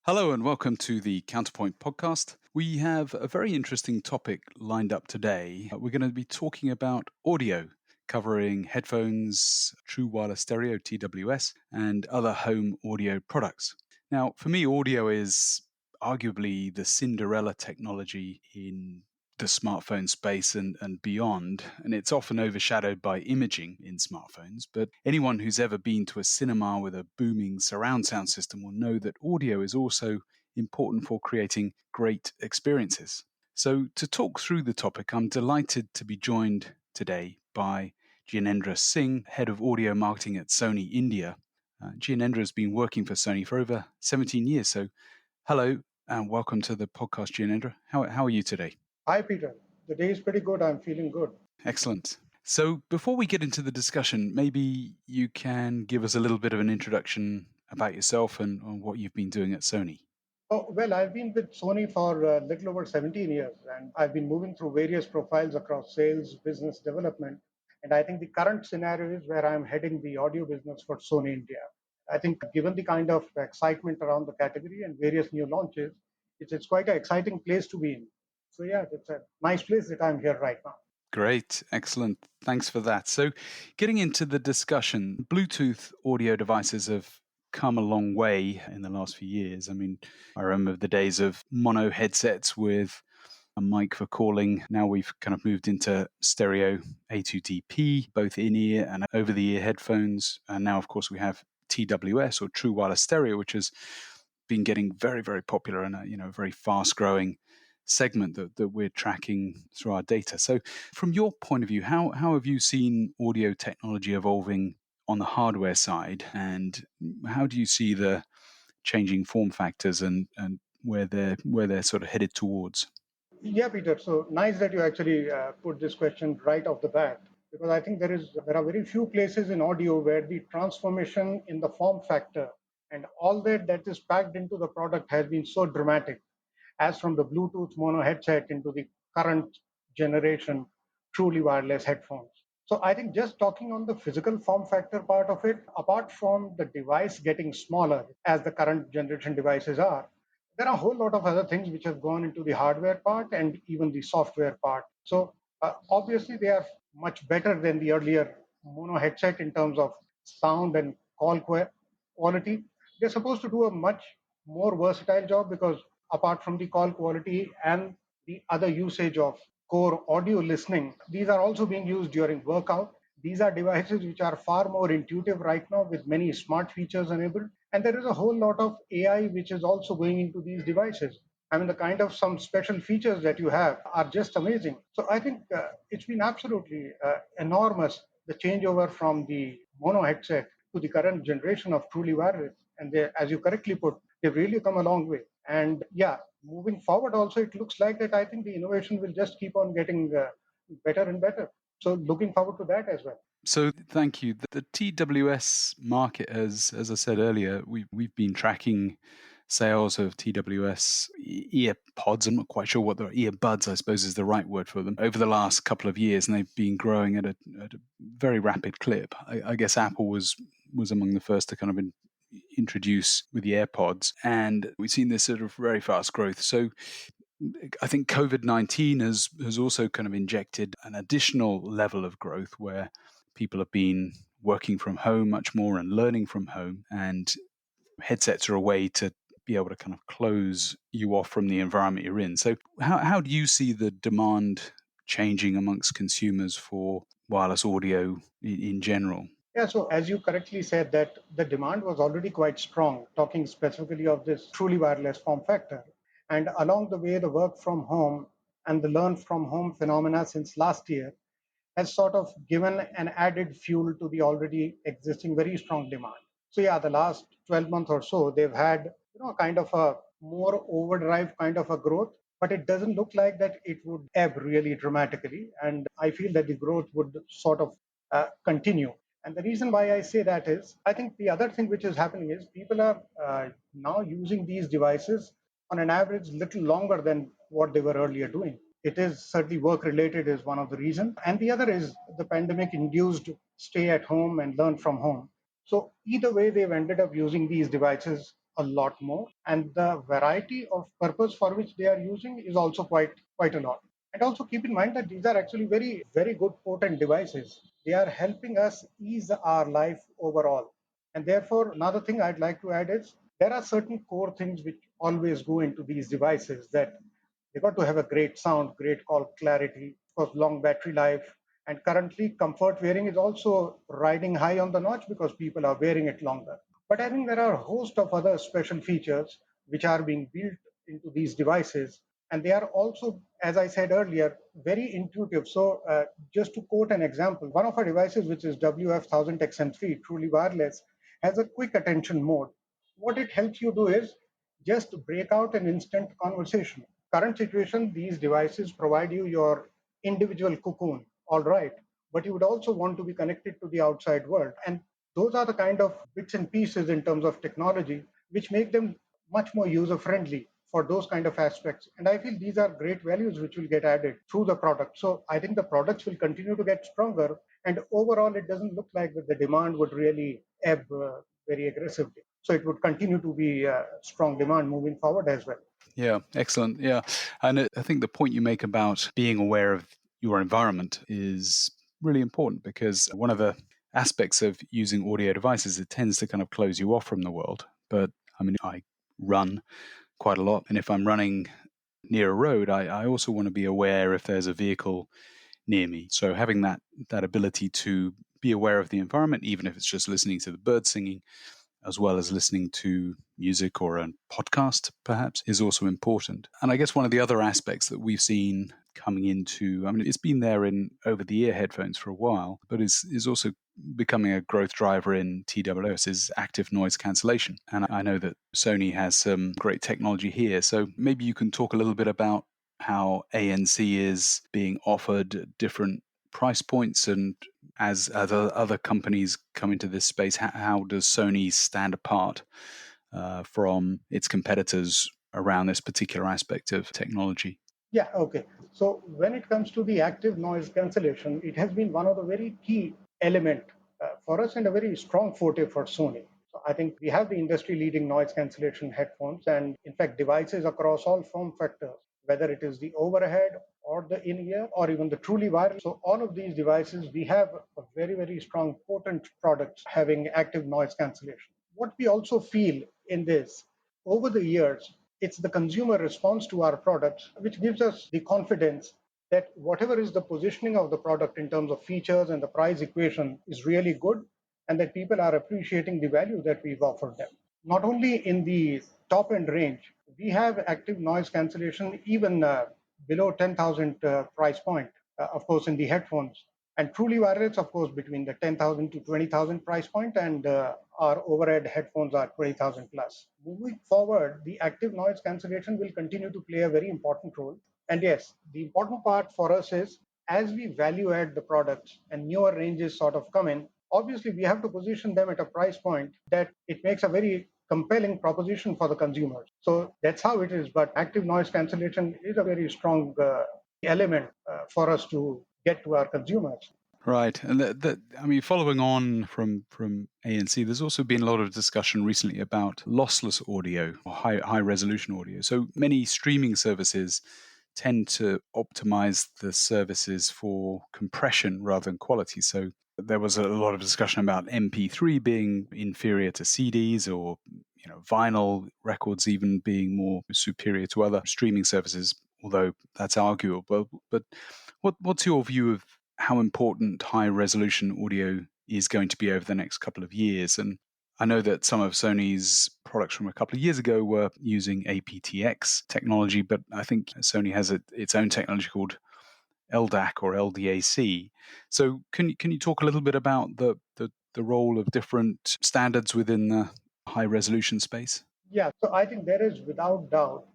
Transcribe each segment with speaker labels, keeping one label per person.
Speaker 1: Hello and welcome to the Counterpoint podcast. We have a very interesting topic lined up today. We're going to be talking about audio, covering headphones, true wireless stereo, TWS, and other home audio products. Now, for me, audio is arguably the Cinderella technology in the smartphone space and beyond, and it's often overshadowed by imaging in smartphones. But anyone who's ever been to a cinema with a booming surround sound system will know that audio is also important for creating great experiences. So, to talk through the topic, I'm delighted to be joined today by Gyanendra Singh, Head of Audio Marketing at Sony India. Gyanendra has been working for Sony for over 17 years. So, hello and welcome to the podcast, Gyanendra. How are you today?
Speaker 2: Hi, Peter. The day is pretty good. I'm feeling good.
Speaker 1: Excellent. So before we get into the discussion, maybe you can give us a little bit of an introduction about yourself and what you've been doing at Sony.
Speaker 2: Oh, well, I've been with Sony for a little over 17 years, and I've been moving through various profiles across sales, business development. And I think the current scenario is where I'm heading the audio business for Sony India. I think, given the kind of excitement around the category and various new launches, it's quite an exciting place to be in. So, yeah, it's a nice place that I'm here right now.
Speaker 1: Great. Excellent. Thanks for that. So getting into the discussion, Bluetooth audio devices have come a long way in the last few years. I mean, I remember the days of mono headsets with a mic for calling. Now we've kind of moved into stereo A2DP, both in-ear and over-the-ear headphones. And now, of course, we have TWS or true wireless stereo, which has been getting very, very popular and a very fast-growing segment that we're tracking through our data. So from your point of view, how have you seen audio technology evolving on the hardware side, and how do you see the changing form factors and where they're sort of headed towards?
Speaker 2: Yeah, Peter. So nice that you actually put this question right off the bat, because I think there are very few places in audio where the transformation in the form factor and all that is packed into the product has been so dramatic, as from the Bluetooth mono headset into the current generation truly wireless headphones. So I think just talking on the physical form factor part of it, apart from the device getting smaller as the current generation devices are, there are a whole lot of other things which have gone into the hardware part and even the software part. So obviously they are much better than the earlier mono headset in terms of sound and quality. They're supposed to do a much more versatile job, because apart from the call quality and the other usage of core audio listening, these are also being used during workout. These are devices which are far more intuitive right now with many smart features enabled. And there is a whole lot of AI which is also going into these devices. I mean, the kind of some special features that you have are just amazing. So I think it's been absolutely enormous, the changeover from the mono headset to the current generation of truly wireless. And they, as you correctly put, they've really come a long way. And yeah, moving forward also, it looks like that I think the innovation will just keep on getting better and better. So looking forward to that as well.
Speaker 1: So thank you. The TWS market, as I said earlier, we've been tracking sales of TWS ear pods. I'm not quite sure what the earbuds, I suppose, is the right word for them, over the last couple of years, and they've been growing at a very rapid clip. I guess Apple was among the first to kind of introduce with the AirPods, and we've seen this sort of very fast growth. So I think COVID-19 has also kind of injected an additional level of growth where people have been working from home much more and learning from home, and headsets are a way to be able to kind of close you off from the environment you're in. So how do you see the demand changing amongst consumers for wireless audio in general?
Speaker 2: Yeah, so as you correctly said, that the demand was already quite strong, talking specifically of this truly wireless form factor. And along the way, the work from home and the learn from home phenomena since last year has sort of given an added fuel to the already existing very strong demand. So yeah, the last 12 months or so, they've had kind of a more overdrive kind of a growth, but it doesn't look like that it would ebb really dramatically. And I feel that the growth would sort of continue. And the reason why I say that is, I think the other thing which is happening is people are now using these devices on an average little longer than what they were earlier doing. It is certainly work related is one of the reasons, and the other is the pandemic induced stay at home and learn from home. So either way, they've ended up using these devices a lot more, and the variety of purpose for which they are using is also quite a lot. And also keep in mind that these are actually very good potent devices. They are helping us ease our life overall. And therefore, another thing I'd like to add is there are certain core things which always go into these devices, that they got to have a great sound, great call clarity, of course, long battery life. And currently, comfort wearing is also riding high on the notch because people are wearing it longer. But I think there are a host of other special features which are being built into these devices. And they are also, as I said earlier, very intuitive. So, just to quote an example, one of our devices, which is WF1000XM3, truly wireless, has a quick attention mode. What it helps you do is just break out an instant conversation. Current situation, these devices provide you your individual cocoon, all right, but you would also want to be connected to the outside world. And those are the kind of bits and pieces in terms of technology which make them much more user friendly for those kind of aspects. And I feel these are great values which will get added through the product. So I think the products will continue to get stronger. And overall, it doesn't look like that the demand would really ebb very aggressively. So it would continue to be strong demand moving forward as well.
Speaker 1: Yeah, excellent. Yeah. And I think the point you make about being aware of your environment is really important, because one of the aspects of using audio devices, it tends to kind of close you off from the world. But I mean, I run quite a lot. And if I'm running near a road, I also want to be aware if there's a vehicle near me. So having that ability to be aware of the environment, even if it's just listening to the birds singing, as well as listening to music or a podcast, perhaps, is also important. And I guess one of the other aspects that we've seen coming into, I mean, it's been there in over-the-ear headphones for a while, but is also becoming a growth driver in TWS, is active noise cancellation. And I know that Sony has some great technology here. So maybe you can talk a little bit about how ANC is being offered different price points, and as other companies come into this space, how does Sony stand apart from its competitors around this particular aspect of technology?
Speaker 2: Yeah, okay. So when it comes to the active noise cancellation, it has been one of the very key element for us and a very strong forte for Sony. So I think we have the industry leading noise cancellation headphones and in fact devices across all form factors, whether it is the overhead or the in-ear or even the truly wireless. So all of these devices, we have a very strong potent products having active noise cancellation. What we also feel in this over the years, it's the consumer response to our products which gives us the confidence that whatever is the positioning of the product in terms of features and the price equation is really good, and that people are appreciating the value that we've offered them. Not only in the top end range, we have active noise cancellation even below 10,000 price point, of course, in the headphones. And truly wireless, of course, between the 10,000 to 20,000 price point, and our overhead headphones are 20,000 plus. Moving forward, the active noise cancellation will continue to play a very important role. And yes, the important part for us is as we value add the products and newer ranges sort of come in, obviously we have to position them at a price point that it makes a very compelling proposition for the consumers. So that's how it is. But active noise cancellation is a very strong element for us to get to our consumers.
Speaker 1: Right, and I mean, following on from ANC, there's also been a lot of discussion recently about lossless audio or high resolution audio. So many streaming services tend to optimize the services for compression rather than quality. So there was a lot of discussion about MP3 being inferior to CDs, or vinyl records even being more superior to other streaming services, although that's arguable. But what's your view of how important high resolution audio is going to be over the next couple of years? And I know that some of Sony's products from a couple of years ago were using aptX technology, but I think Sony has its own technology called LDAC or LDAC. So can you talk a little bit about the role of different standards within the high resolution space?
Speaker 2: Yeah, so I think there is without doubt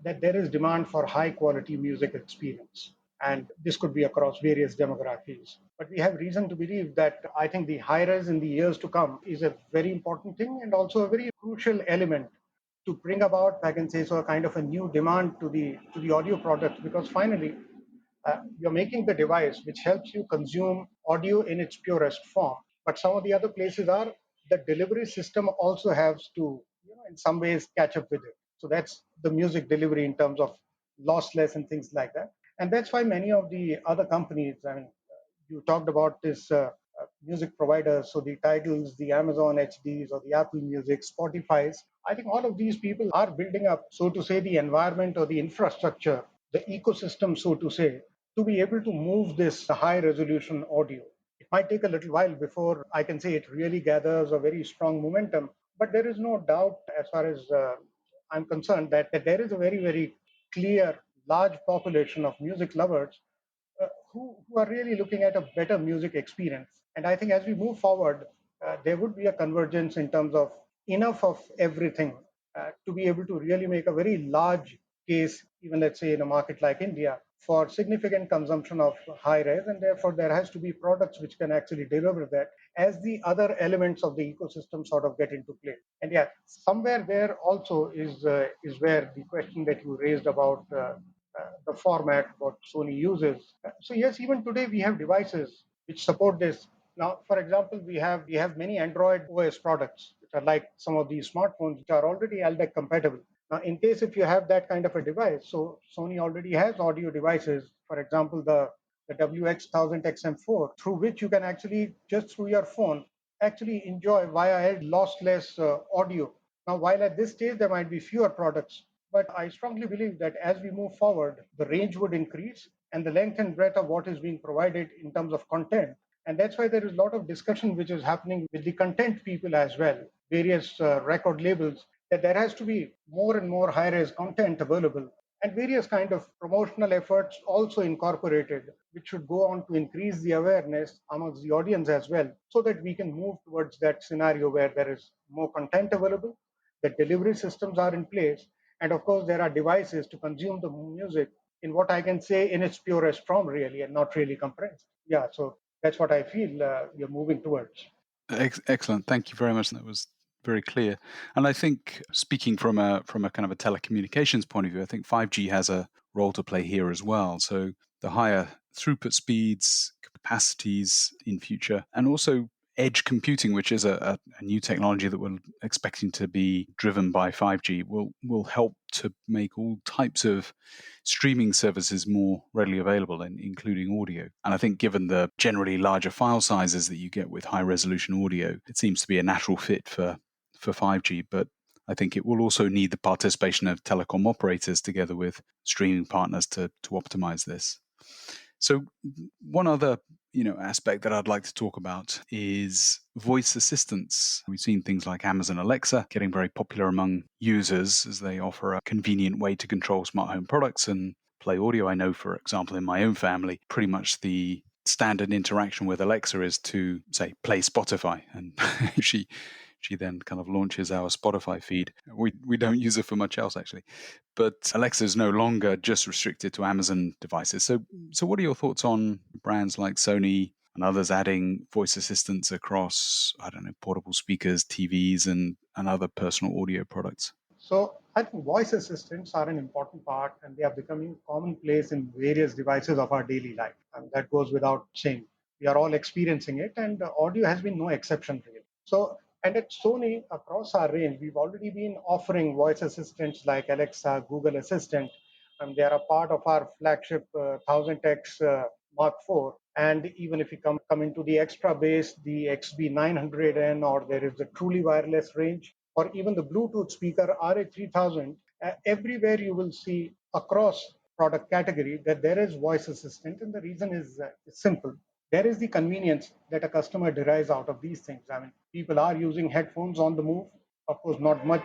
Speaker 2: that there is demand for high quality music experience. And this could be across various demographics. But we have reason to believe that I think the high res in the years to come is a very important thing and also a very crucial element to bring about, I can say, so a kind of a new demand to the audio product, because finally you're making the device which helps you consume audio in its purest form. But some of the other places are the delivery system also has to in some ways catch up with it. So that's the music delivery in terms of lossless and things like that. And that's why many of the other companies, I mean, you talked about this music providers, so the Tidals, the Amazon HDs, or the Apple Music, Spotify's. I think all of these people are building up, so to say, the environment or the infrastructure, the ecosystem, so to say, to be able to move this high resolution audio. It might take a little while before I can say it really gathers a very strong momentum, but there is no doubt, as far as I'm concerned, that there is a very, very clear, large population of music lovers who are really looking at a better music experience. And I think as we move forward, there would be a convergence in terms of enough of everything to be able to really make a very large case, even let's say in a market like India, for significant consumption of high res. And therefore, there has to be products which can actually deliver that as the other elements of the ecosystem sort of get into play. And yeah, somewhere there also is where the question that you raised about the format what Sony uses. So yes, even today we have devices which support this. Now, for example, we have many Android OS products which are like some of these smartphones which are already LDEC compatible. Now, in case if you have that kind of a device, so Sony already has audio devices. For example, the WX1000XM4, through which you can actually just through your phone actually enjoy via lossless audio. Now, while at this stage there might be fewer products, but I strongly believe that as we move forward, the range would increase and the length and breadth of what is being provided in terms of content. And that's why there is a lot of discussion which is happening with the content people as well, various record labels, that there has to be more and more high-res content available and various kind of promotional efforts also incorporated, which should go on to increase the awareness amongst the audience as well, so that we can move towards that scenario where there is more content available, the delivery systems are in place, and of course there are devices to consume the music in what I can say in its purest form, really, and not really compressed. Yeah, so that's what I feel we're moving towards.
Speaker 1: Excellent. Thank you very much. That was very clear. And I think speaking from a kind of a telecommunications point of view, I think 5G has a role to play here as well. So the higher throughput speeds, capacities in future, and also edge computing, which is a new technology that we're expecting to be driven by 5G, will help to make all types of streaming services more readily available, including audio. And I think given the generally larger file sizes that you get with high resolution audio, it seems to be a natural fit for 5G. But I think it will also need the participation of telecom operators together with streaming partners to optimize this. So one other aspect that I'd like to talk about is voice assistants. We've seen things like Amazon Alexa getting very popular among users as they offer a convenient way to control smart home products and play audio. I know, for example, in my own family, pretty much the standard interaction with Alexa is to say play Spotify, and she then kind of launches our Spotify feed. We don't use it for much else actually, but Alexa is no longer just restricted to Amazon devices. So what are your thoughts on brands like Sony and others adding voice assistants across, I don't know, portable speakers, TVs, and other personal audio products?
Speaker 2: So I think voice assistants are an important part and they are becoming commonplace in various devices of our daily life. And that goes without saying. We are all experiencing it and audio has been no exception really. So, and at Sony, across our range, we've already been offering voice assistants like Alexa, Google Assistant, and they are a part of our flagship 1000X Mark IV. And even if you come into the extra base, the XB900N, or there is the truly wireless range, or even the Bluetooth speaker RA3000, everywhere you will see across product category that there is voice assistant. And the reason is simple. There is the convenience that a customer derives out of these things. I mean, people are using headphones on the move. Of course, not much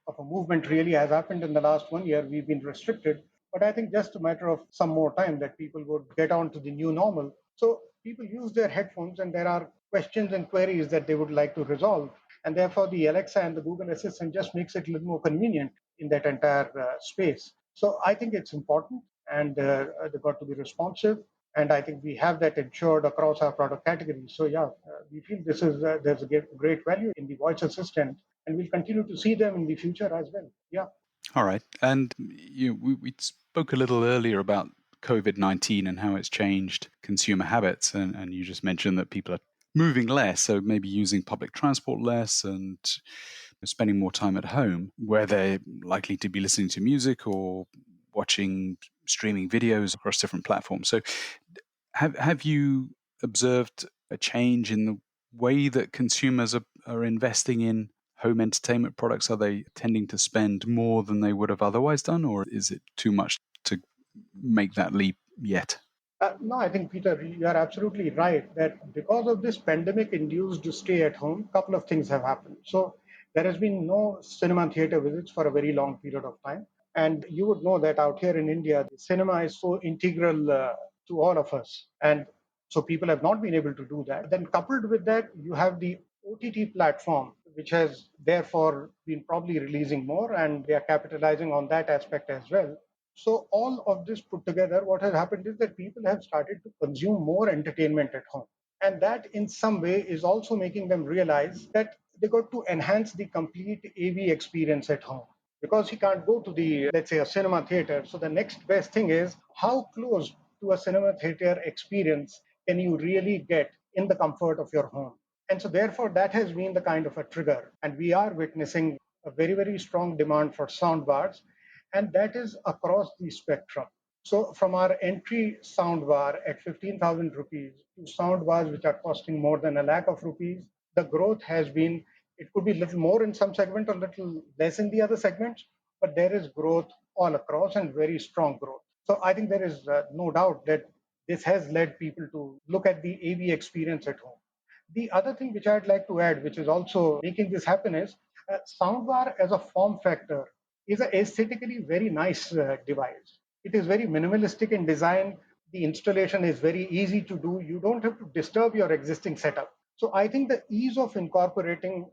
Speaker 2: of a movement really has happened in the last 1 year. We've been restricted. But I think just a matter of some more time that people would get on to the new normal. So people use their headphones and there are questions and queries that they would like to resolve. And therefore, the Alexa and the Google Assistant just makes it a little more convenient in that entire space. So I think it's important and they've got to be responsive. And I think we have that ensured across our product categories. So yeah, we feel there's a great value in the voice assistant, and we'll continue to see them in the future as well. Yeah.
Speaker 1: All right. And we spoke a little earlier about COVID-19 and how it's changed consumer habits. And you just mentioned that people are moving less, so maybe using public transport less and spending more time at home where they're likely to be listening to music or watching streaming videos across different platforms. So have you observed a change in the way that consumers are investing in home entertainment products? Are they tending to spend more than they would have otherwise done, or is it too much to make that leap yet?
Speaker 2: No, I think, Peter, you are absolutely right that because of this pandemic induced stay at home, a couple of things have happened. So there has been no cinema theater visits for a very long period of time. And you would know that out here in India, the cinema is so integral to all of us. And so people have not been able to do that. Then, coupled with that, you have the OTT platform, which has therefore been probably releasing more, and they are capitalizing on that aspect as well. So all of this put together, what has happened is that people have started to consume more entertainment at home. And that in some way is also making them realize that they got to enhance the complete AV experience at home. Because he can't go to the, let's say, a cinema theater. So the next best thing is how close to a cinema theater experience can you really get in the comfort of your home? And so therefore that has been the kind of a trigger. And we are witnessing a very, very strong demand for sound bars, and that is across the spectrum. So from our entry sound bar at 15,000 rupees to sound bars which are costing more than a lakh of rupees, the growth has been, it could be a little more in some segment or a little less in the other segments, but there is growth all across and very strong growth. So I think there is no doubt that this has led people to look at the AV experience at home. The other thing which I'd like to add, which is also making this happen, is soundbar as a form factor is an aesthetically very nice device. It is very minimalistic in design. The installation is very easy to do. You don't have to disturb your existing setup. So I think the ease of incorporating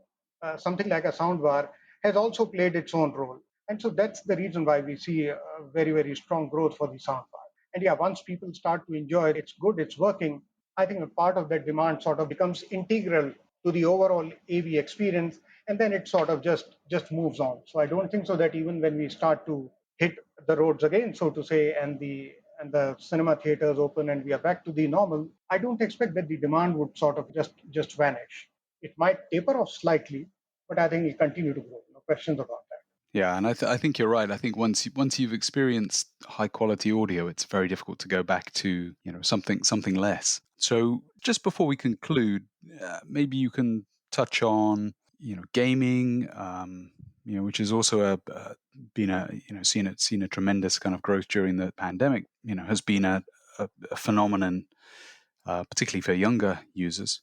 Speaker 2: something like a soundbar has also played its own role. And so that's the reason why we see a very, very strong growth for the soundbar. And yeah, once people start to enjoy it, it's good, it's working. I think a part of that demand sort of becomes integral to the overall AV experience, and then it sort of just moves on. So I don't think so that even when we start to hit the roads again, so to say, and the cinema theaters open and we are back to the normal, I don't expect that the demand would sort of just vanish. It might taper off slightly, but I think it'll continue to grow. No questions about that.
Speaker 1: Yeah, and I think you're right. I think once you've experienced high quality audio, it's very difficult to go back to something less. So just before we conclude, maybe you can touch on gaming, which has also been a seen a tremendous kind of growth during the pandemic. Has been a phenomenon, particularly for younger users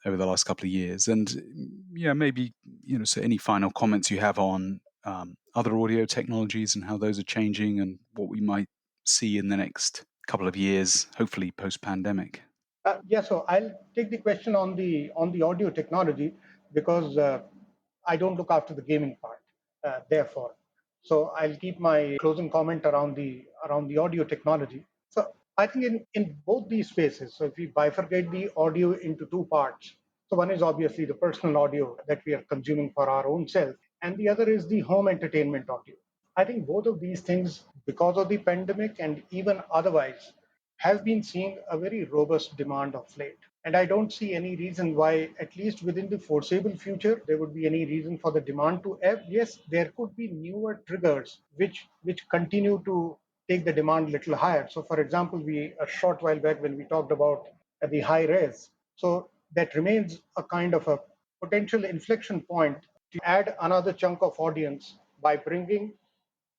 Speaker 1: over the last couple of years. And yeah, maybe so any final comments you have on other audio technologies and how those are changing and what we might see in the next couple of years, hopefully post-pandemic.
Speaker 2: Yeah, so I'll take the question on the audio technology because I don't look after the gaming part. Therefore, so I'll keep my closing comment around the audio technology. So I think in both these spaces, so if we bifurcate the audio into two parts, so one is obviously the personal audio that we are consuming for our own self, and the other is the home entertainment audio. I think both of these things, because of the pandemic and even otherwise, have been seeing a very robust demand of late. And I don't see any reason why, at least within the foreseeable future, there would be any reason for the demand to ebb. Yes, there could be newer triggers which continue to take the demand a little higher. So, for example, we a short while back when we talked about the high res, so that remains a kind of a potential inflection point to add another chunk of audience by bringing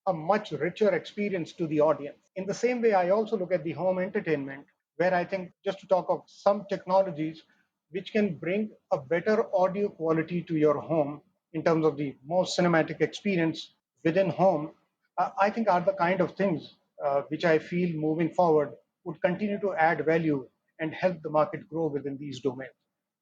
Speaker 2: a much richer experience to the audience. In the same way, I also look at the home entertainment, where I think just to talk of some technologies which can bring a better audio quality to your home in terms of the most cinematic experience within home, I think are the kind of things which I feel moving forward would continue to add value and help the market grow within these domains.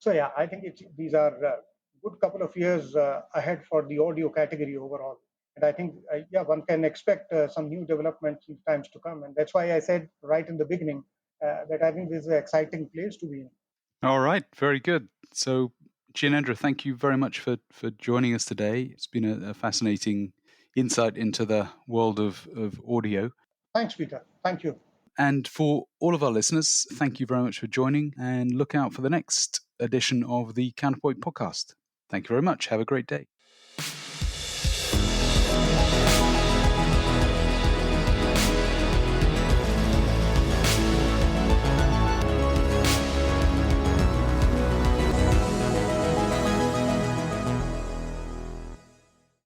Speaker 2: So yeah, I think these are a good couple of years ahead for the audio category overall. And I think, yeah, one can expect some new developments in times to come. And that's why I said right in the beginning that I think this is an exciting place to be in.
Speaker 1: All right, very good. So, Jianendra, thank you very much for joining us today. It's been a fascinating insight into the world of audio.
Speaker 2: Thanks, Peter. Thank you.
Speaker 1: And for all of our listeners, thank you very much for joining and look out for the next edition of the Counterpoint podcast. Thank you very much. Have a great day.